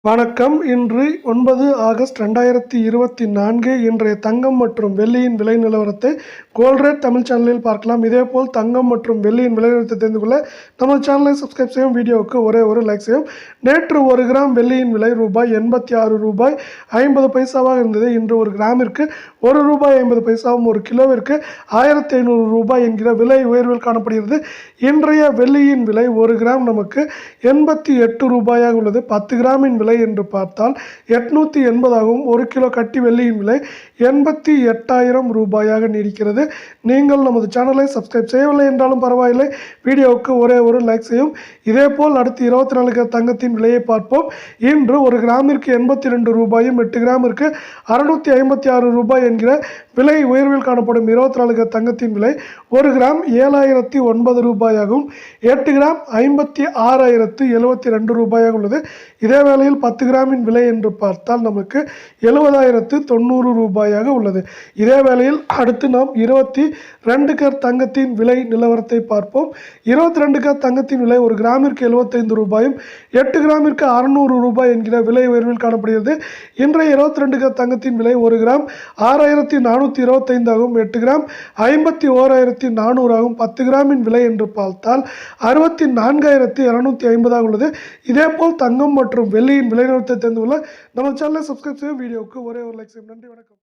வணக்கம். இன்று 9 ஆகஸ்ட் 2024 இன்றைய தங்கம் மற்றும் வெள்ளியின் விலை நிலவரத்தை கோல்ட் ரேட் தமிழ் சேனலில் பார்க்கலாம். இதேபோல் தங்கம் மற்றும் வெள்ளியின் விலை நிலவரத்தை தெரிந்து கொள்ள நம்ம சேனலை சப்ஸ்கிரைப் செய்யும், வீடியோவுக்கு ஒரே ஒரு லைக் செய்யும். நேற்று 1 கிராம் வெள்ளியின் விலை ரூபாய் 86 ரூபாய் 50 பைசாவாக இருந்தது. இன்று 1 கிராமிற்கு 1 ரூபாய் 50 பைசாவும் 1 கிலோவிற்கு 1500 ரூபாய் என்கிற விலை உயர்வில் காணப்படுகிறது. இன்றைய வெள்ளியின் விலை 1 கிராம் நமக்கு 88 ரூபாயாக உள்ளது. 10 கிராமின் விலை என்று பார்த்தால் 880 ஆகவும் 1 கிலோ கட்டி வெள்ளியின் விலை 88,000 ரூபாயாக நீடிக்கிறது. நீங்கள் நமது சேனலை சப்ஸ்கிரைப் செய்யவில்லை என்றாலும் பரவாயில்லை, வீடியோவுக்கு ஒரே ஒரு லைக் செய்யும். இதேபோல் அடுத்து 24 கிராம் தங்கத்தின் விலையை பார்ப்போம். இன்று 1 கிராமிற்கு 82 ரூபாயும் 8 கிராமிற்கு 656 ரூபாய் என்கிற விலை உயர்வில் காணப்படும் 24 கிராம் தங்கத்தின் விலை 1 கிராம் 7009 ரூபாயாகவும் 8 கிராம் 56,072 ரூபாயாக உள்ளது. இதே வேளையில் 10 கிராமின் விலை என்று பார்த்தால் நமக்கு 70,090 ரூபாயாக உள்ளது. இதே வேளையில் அடுத்து நாம் 22 கேரட் தங்கத்தின் விலை நிலவரத்தை பார்ப்போம். 22 கேரட் தங்கத்தின் விலை 1 கிராமிற்கு 75 ரூபாயும் 8 கிராமிற்கு 600 ரூபாய் என்கிற விலை உயர்வில் காணப்படுகிறது. இன்றைய 22 கேரட் தங்கத்தின் விலை 1 கிராம் 6,425 ஆகவும் 8 கிராம் 51,400 ஆகும். 10 கிராமின் விலை என்று பார்த்தால் 64,250 உள்ளது. இதேபோல் தங்கம் மற்றும் வெள்ளியின் விலை நிலவரத்தை தெரிந்து கொள்ள நம்ம சேனலை சப்ஸ்கிரைப் செய்யும், வீடியோவுக்கு ஒரே ஒரு லைக் செய்யும். நன்றி, வணக்கம்.